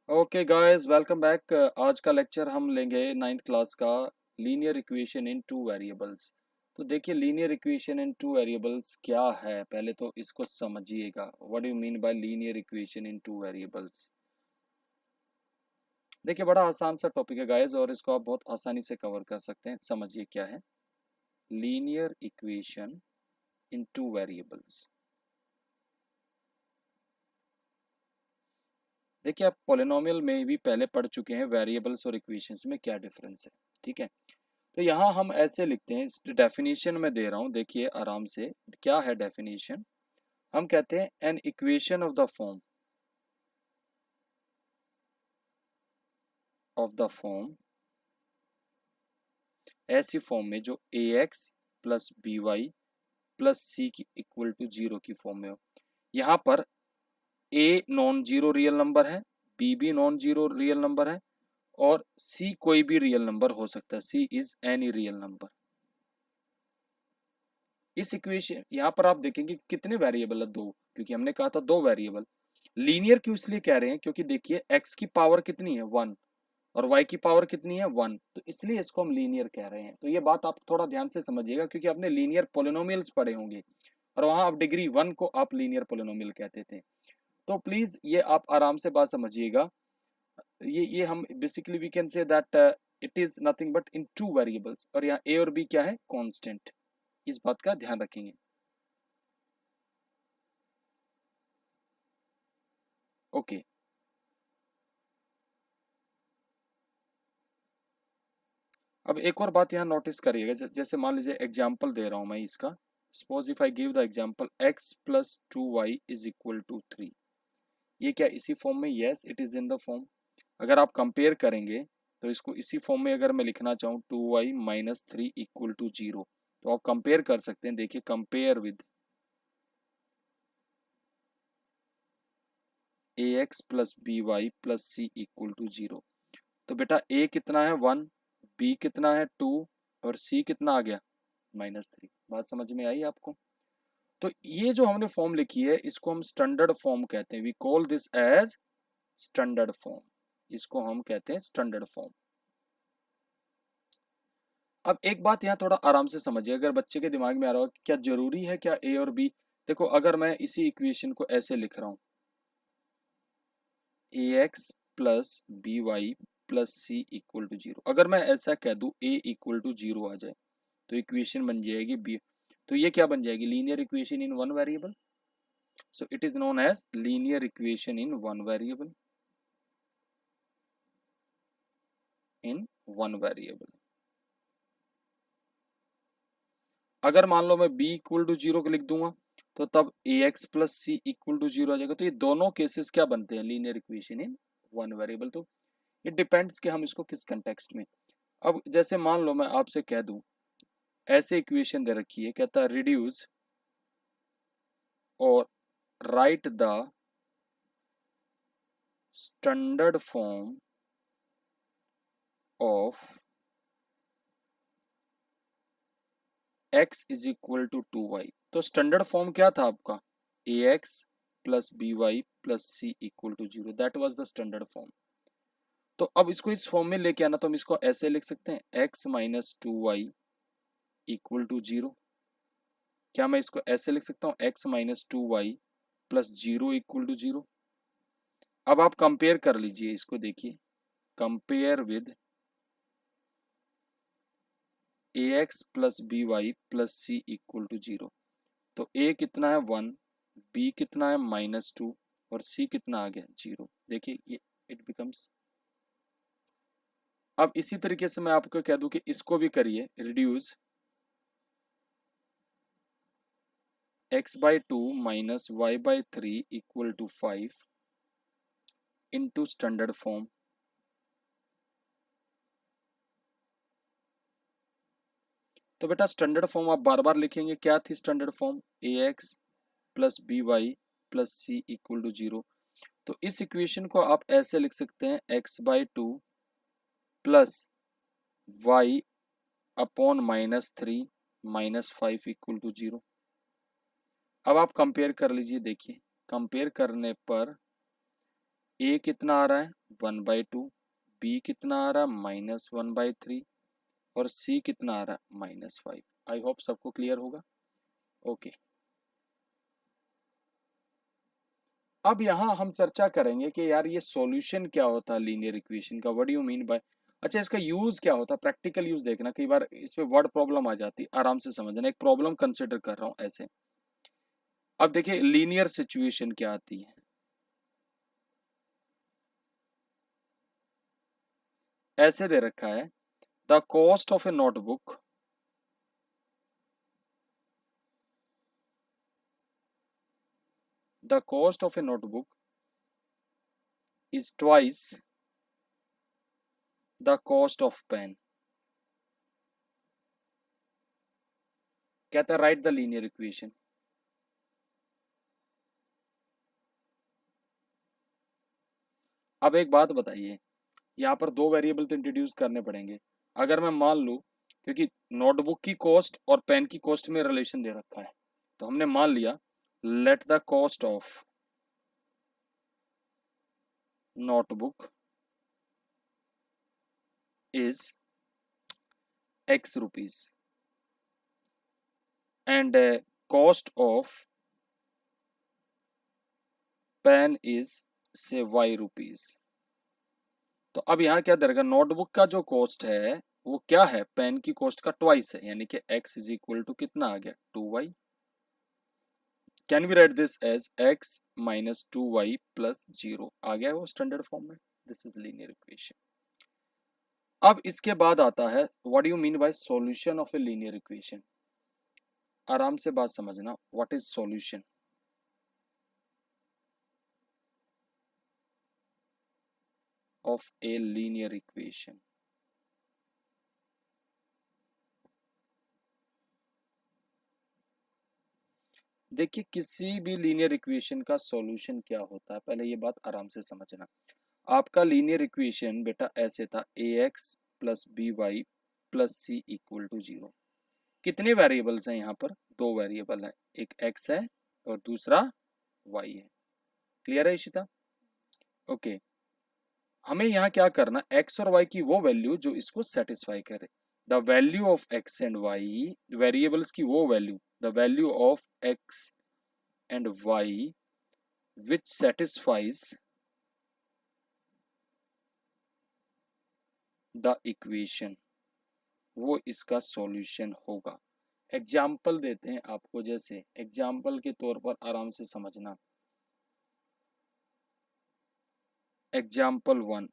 Okay guys, welcome back. आज का lecture हम लेंगे 9th क्लास का लीनियर इक्वेशन इन टू वेरिएबल्स। तो देखिए, लीनियर इक्वेशन इन टू वेरिएबल्स क्या है, पहले तो इसको समझिएगा। What do you mean bye linear equation in two variables? देखिए, बड़ा आसान सा टॉपिक है गाइस, और इसको आप बहुत आसानी से कवर कर सकते हैं। समझिए क्या है लीनियर इक्वेशन इन टू वेरिएबल्स। देखिए, आप पॉलिनोमियल में भी पहले पढ़ चुके हैं वेरिएबल्स और इक्वेशंस में क्या डिफरेंस है। ठीक है, तो यहाँ हम ऐसे लिखते हैं, इस डेफिनेशन में दे रहा हूँ, देखिए आराम से। क्या है डेफिनेशन? हम कहते हैं an equation of the form ऐसी फॉर्म में जो a x plus b y plus c की इक्वल टू जीरो की फॉर्म में हो। यहाँ पर a non zero real number है, बी भी नॉन जीरो रियल नंबर है, और सी कोई भी रियल नंबर हो सकता है। सी इज एनी रियल नंबर। इस इक्वेशन यहाँ पर आप देखेंगे कितने वेरिएबल है, दो, क्योंकि हमने कहा था दो वेरिएबल। लीनियर क्यों इसलिए कह रहे हैं, क्योंकि देखिए x की पावर कितनी है, 1, और y की पावर कितनी है, 1, तो इसलिए इसको हम लीनियर कह रहे हैं। तो ये बात आप थोड़ा ध्यान से समझिएगा, क्योंकि आपने लीनियर पोलिनोमियल्स पढ़े होंगे और वहां आप डिग्री 1 को आप लीनियर पोलिनोमियल कहते थे। तो प्लीज ये आप आराम से बात समझिएगा। ये हम basically we can say that it is nothing but in two variables, और यहाँ a और b क्या है, कांस्टेंट। इस बात का ध्यान रखेंगे। ओके, अब एक और बात यहाँ नोटिस करिएगा। जैसे मान लीजिए एग्जाम्पल दे रहा हूं मैं इसका। Suppose if I give the example x plus 2y is equal to 3। ये क्या इसी फॉर्म में? Yes, it is in the form. अगर आप कंपेयर करेंगे तो इसको इसी फॉर्म में अगर मैं लिखना चाहूँ 2y माइनस 3 इक्वल टू 0, तो आप कंपेयर कर सकते हैं। देखिए, compare with a x plus b y plus c equal to 0। तो बेटा a कितना है, 1, b कितना है, 2, और c कितना आ गया, -3। बात समझ में आई आपको? तो ये जो हमने फॉर्म लिखी है, इसको हम स्टैंडर्ड फॉर्म कहते हैं। We call this as standard form. इसको हम कहते हैं स्टैंडर्ड फॉर्म। अब एक बात यहाँ थोड़ा आराम से समझिए। अगर बच्चे के दिमाग में आ रहा हो कि क्या जरूरी है क्या ए और बी, देखो अगर मैं इसी इक्वेशन को ऐसे लिख रहा हूं, a x plus b y plus c equal to 0, अगर मैं ऐसा कह दूं ए इक्वल टू 0 आ जाए, तो इक्वेशन बन जाएगी बी। तो ये क्या बन जाएगी, linear equation in one variable. So it is known as linear equation in one variable. In one variable. अगर मान लो मैं b इक्वल टू 0 लिख दूंगा, तो तब ax plus c equal to 0 आ जाएगा। तो ये दोनों केसेस क्या बनते हैं, linear equation in one variable. तो इट डिपेंड्स कि हम इसको किस कंटेक्स्ट में। अब जैसे मान लो मैं आपसे कह दूं, ऐसे इक्वेशन दे रखी है, कहता है रिड्यूस और write the standard form of x is equal to 2y। तो स्टैंडर्ड फॉर्म क्या था आपका, ax plus b y plus c equal to 0, that was the standard form. तो अब इसको इस फॉर्म में लेके आना, तो हम इसको ऐसे लिख सकते हैं x minus 2y equal to 0। क्या मैं इसको ऐसे लिख सकता हूँ, x minus 2y plus 0 equal to 0। अब आप कंपेयर कर लीजिए इसको, देखिए compare with ax plus b y plus c equal to 0। तो a कितना है, 1, b कितना है, -2, और c कितना आ गया, 0। देखिए ये इट बिकम्स। अब इसी तरीके से मैं आपको कह दूं कि इसको भी करिए, reduce x by 2 minus y by 3 equal to 5 into standard form. तो बेटा स्टैंडर्ड फॉर्म आप बार बार लिखेंगे। क्या थी standard form, ax plus b y plus c equal to 0। तो इस इक्वेशन को आप ऐसे लिख सकते हैं, x by 2 plus y upon -3 -5 equal to 0। अब आप कंपेयर कर लीजिए। देखिए कंपेयर करने पर a कितना आ रहा है, 1/2, बी कितना आ रहा -1/3 और सी कितना आ रहा -5। आई होप सबको क्लियर होगा। ओके, अब यहाँ हम चर्चा करेंगे कि यार ये सॉल्यूशन क्या होता है लीनियर इक्वेशन का, what do you mean bye. अच्छा, इसका यूज क्या होता है, प्रैक्टिकल यूज देखना, कई बार इस पे वर्ड प्रॉब्लम आ जाती है, आराम से समझना। एक प्रॉब्लम कंसिडर कर रहा हूँ ऐसे। अब देखिए लीनियर सिचुएशन क्या आती है, ऐसे दे रखा है the cost of a notebook the cost of a notebook is twice the cost of pen. कहता है राइट द लीनियर इक्वेशन। अब एक बात बताइए, यहाँ पर दो वेरिएबल तो इंट्रोड्यूस करने पड़ेंगे। अगर मैं मान लूँ, क्योंकि नोटबुक की कॉस्ट और पेन की कॉस्ट में रिलेशन दे रखा है, तो हमने मान लिया let the cost of notebook is x rupees and cost of pen is say y rupees। तो अब यहाँ क्या दरेगा, नोटबुक का जो कॉस्ट है वो क्या है, पेन की कॉस्ट का ट्वाइस है, यानी कि x इज इक्वल टू कितना आ गया 2y। Can we write this as x minus 2y plus 0, आ गया वो स्टैंडर्ड फॉर्म में। This is linear equation. अब इसके बाद आता है what do you mean by solution of a linear equation. आराम से बात समझना, what is solution of a linear equation। देखिए किसी भी लीनियर इक्वेशन का सॉल्यूशन क्या होता है, पहले ये बात आराम से समझना। आपका लीनियर इक्वेशन बेटा ऐसे था ax plus b y plus c equal to 0। कितने वेरिएबल्स हैं यहाँ पर, दो वेरिएबल है, एक x है और दूसरा y है। क्लियर है इशिता? ओके, हमें यहाँ क्या करना, x और y की वो वैल्यू जो इसको सेटिस्फाई करे। The value of x and y, variables की वो value, the value of x and y which satisfies the equation, वो इसका सॉल्यूशन होगा। एग्जाम्पल देते हैं आपको, जैसे एग्जाम्पल के तौर पर आराम से समझना। एग्जाम्पल 1,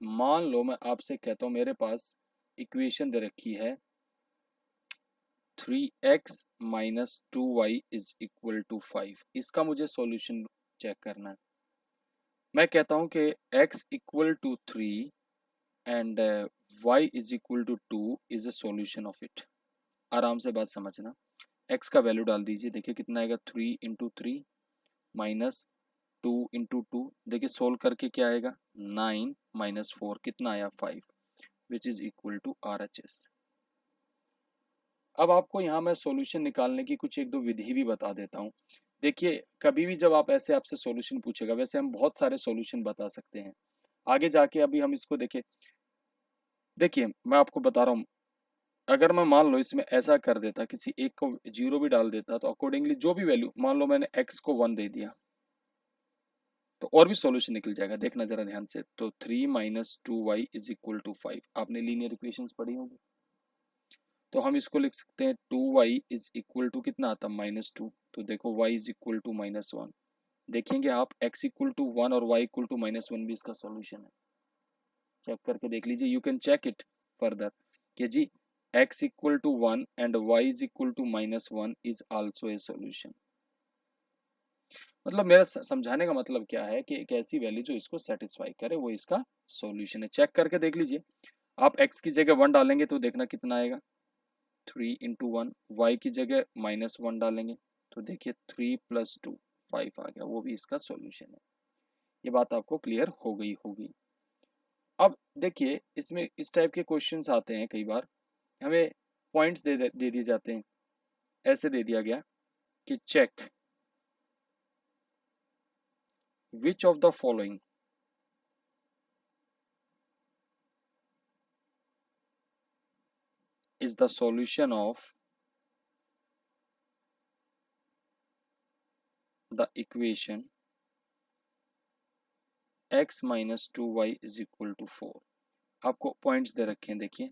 मान लो मैं आपसे कहता हूं मेरे पास इक्वेशन दे रखी है 3x minus 2y is equal to 5। इसका मुझे सॉल्यूशन चेक करना है। मैं कहता हूं कि x equal to 3 and y is equal to 2 is a solution of it. आराम से बात समझना, x का वैल्यू डाल दीजिए, देखिए कितना आएगा 3 इंटू 3 माइनस 2 इंटू 2, देखिए सोल्व करके क्या आएगा 9 माइनस 4 कितना आया 5 which is equal to RHS। अब आपको यहाँ मैं सॉल्यूशन निकालने की कुछ एक दो विधि भी बता देता हूँ। देखिए कभी भी जब आप ऐसे आपसे सॉल्यूशन पूछेगा, वैसे हम बहुत सारे सॉल्यूशन बता सकते हैं आगे जाके, अभी हम इसको देखिए मैं आपको बता रहा हूँ। अगर मैं मान लो इसमें ऐसा कर देता, किसी एक को 0 भी डाल देता, तो अकॉर्डिंगली जो भी वैल्यू, मान लो मैंने x को 1 दे दिया, तो और भी सॉल्यूशन निकल जाएगा। देखना जरा ध्यान से, तो 3 minus 2y is equal to 5, आपने लीनियर इक्वेशंस पढ़ी होगी। तो हम इसको लिख सकते हैं 2y इज इक्वल टू कितना आता -2, तो देखो y इज इक्वल टू -1। देखेंगे आप x इक्वल टू 1 और y इक्वल टू -1 भी इसका सॉल्यूशन है। चेक करके देख लीजिए, you can check it further कि जी x equal to 1 and y is equal to -1 is also a solution. मतलब मेरा समझाने का मतलब क्या है कि एक ऐसी वैल्यू जो इसको सेटिस्फाई करे वो इसका सॉल्यूशन है। चेक करके देख लीजिए, आप x की जगह 1 डालेंगे तो देखना कितना आएगा 3 इंटू 1, वाई की जगह -1 डालेंगे तो देखिए 3 प्लस 2 5 आ गया, वो भी इसका सॉल्यूशन है। ये बात आपको क्लियर हो गई होगी। अब देखिए इसमें इस टाइप के क्वेश्चंस आते हैं, कई बार हमें पॉइंट्स दे दिए जाते हैं। ऐसे दे दिया गया कि check which of the following is the solution of the equation x minus 2y is equal to 4। आपको पॉइंट्स दे रखे हैं, देखिए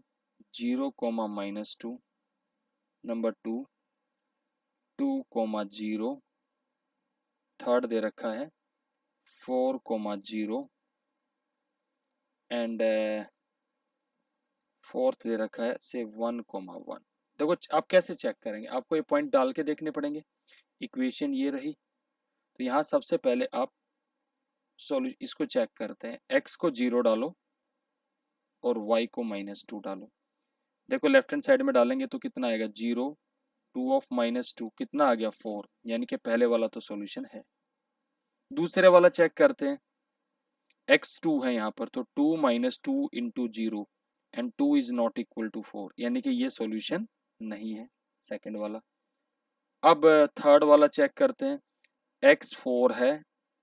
0 कोमा -2, नंबर 2 2 कोमा 0, थर्ड दे रखा है 4 कोमा 0 एंड फोर्थ दे रखा है से 1 कोमा 1। देखो आप कैसे चेक करेंगे, आपको ये पॉइंट डाल के देखने पड़ेंगे। इक्वेशन ये रही, तो यहाँ सबसे पहले आप सॉल्यूशन इसको चेक करते हैं। x को 0 डालो और y को -2 डालो। देखो लेफ्ट हैंड साइड में डालेंगे तो कितना आएगा 0, 2 ऑफ -2 कितना आ गया 4, यानी कि पहले वाला तो सॉल्यूशन है। दूसरे वाला चेक करते हैं, x2 है यहाँ पर, तो 2 - 2 into 0 and 2 is not equal to 4, यानी कि ये सॉल्यूशन नहीं है सेकंड वाला। अब थर्ड वाला चेक करते हैं, x 4 है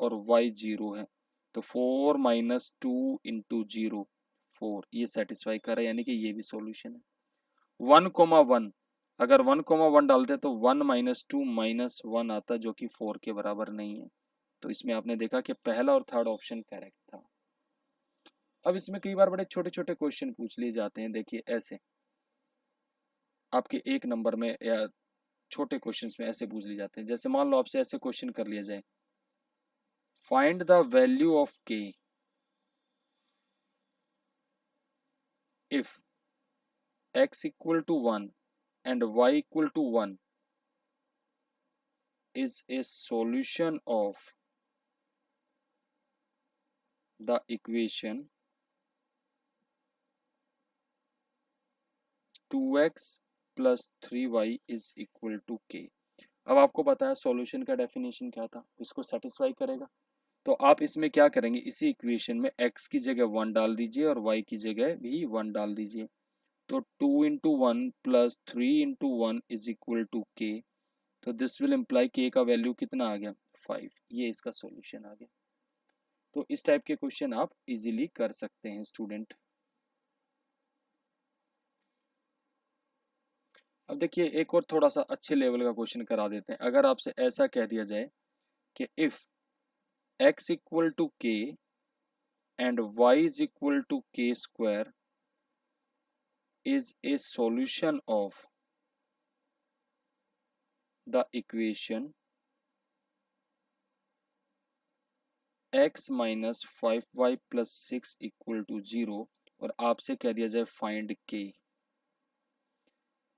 और y 0 है, तो 4 - 2 इंटू 0 4, ये सेटिस्फाई कर रहा है, यानी कि ये भी सॉल्यूशन है। 1 कोमा 1, अगर 1 कोमा 1 डालते तो 1 - 2 -1 आता, जो कि 4 के बराबर नहीं है। तो इसमें आपने देखा कि पहला और थर्ड ऑप्शन करेक्ट था। अब इसमें कई बार बड़े छोटे छोटे क्वेश्चन पूछ लिए जाते हैं। देखिए ऐसे आपके एक नंबर में या छोटे क्वेश्चंस में ऐसे पूछ लिए जाते हैं, जैसे मान लो आपसे ऐसे क्वेश्चन कर लिया जाए, find the value of k if x equal to 1 and y equal to 1 is a solution of the equation 2x plus 3y is equal to k। अब आपको पता है सॉल्यूशन का डेफिनेशन क्या था, इसको सेटिस्फाई करेगा। तो आप इसमें क्या करेंगे, इसी इक्वेशन में x की जगह 1 डाल दीजिए और y की जगह भी 1 डाल दीजिए। तो 2 into 1 plus 3 into 1 is equal to k। तो दिस विल इम्प्लाई k का वैल्यू कितना आ गया 5, ये इसका सॉल्यूशन आ गया। तो इस टाइप के क्वेश्चन आप इजीली कर सकते हैं स्टूडेंट। अब देखिए एक और थोड़ा सा अच्छे लेवल का क्वेश्चन करा देते हैं। अगर आपसे ऐसा कह दिया जाए कि if x equal to k and y is equal to k square is a solution of the equation x minus 5y plus 6 equal to 0, और आपसे कह दिया जाए फाइंड k,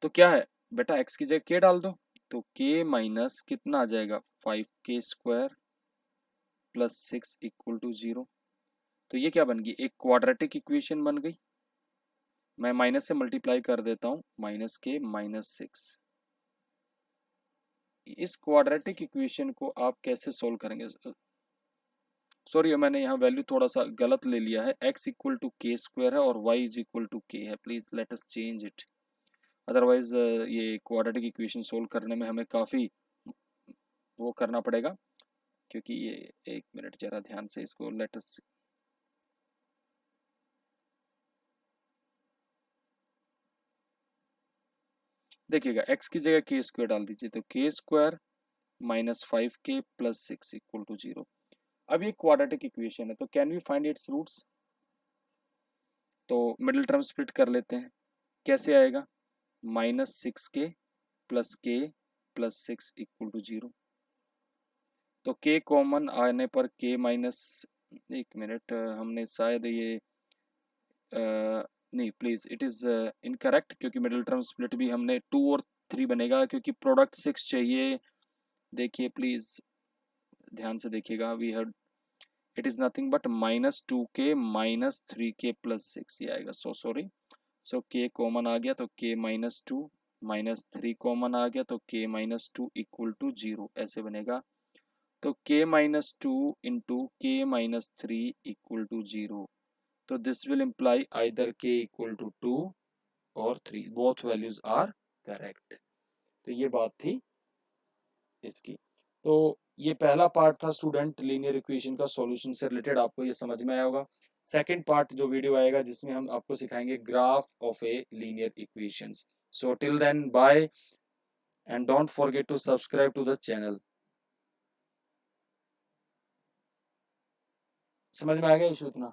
तो क्या है बेटा, x की जगह k डाल दो, तो k माइनस कितना आ जाएगा 5k square plus 6 equal to 0। तो ये क्या बन गई, एक क्वाड्रेटिक इक्वेशन बन गई। मैं माइनस से मल्टीप्लाई कर देता हूं, -k -6। इस क्वाड्रेटिक इक्वेशन को आप कैसे सोल्व करेंगे, सॉरी मैंने यहाँ वैल्यू थोड़ा सा गलत ले लिया है, x equal to k square है और y is equal to k है। Please let us change it, otherwise ये क्वाड्रेटिक इक्वेशन सोल्व करने में हमें काफ़ी वो करना पड़ेगा, क्योंकि ये एक मिनट जरा ध्यान से इसको लेट अस, देखिएगा x की जगह k स्क्वायर डाल दीजिए, तो k square -5k plus 6 equal to 0। अब ये क्वाड्रेटिक इक्वेशन है, तो can we find its roots. तो मिडिल टर्म स्प्लिट कर लेते हैं, कैसे आएगा, -6k plus k plus 6 equal to 0। तो k कॉमन आने पर k माइनस, एक मिनट हमने शायद ये नहीं प्लीज इट इज इनकरेक्ट, क्योंकि मिडिल टर्म स्प्लिट भी हमने 2 और 3 बनेगा, क्योंकि प्रोडक्ट 6 चाहिए। देखिए प्लीज ध्यान से देखिएगा, we have it is nothing but -2k -3k plus 6 ये आएगा। So sorry, so k common आ गया तो k -2 -3 कॉमन आ गया तो k -2 इक्वल टू 0 ऐसे बनेगा। तो k -2 into k -3 equal to 0, तो this will imply either k equal to 2 और 3, बोथ वैल्यूज आर करेक्ट। तो ये बात थी इसकी। तो ये पहला पार्ट था स्टूडेंट लीनियर इक्वेशन का सॉल्यूशन से रिलेटेड, आपको ये समझ में आया होगा। सेकंड पार्ट जो वीडियो आएगा जिसमें हम आपको सिखाएंगे graph of a linear equations. So till then bye and don't forget to subscribe to the channel. समझ में आ गया इशू इतना?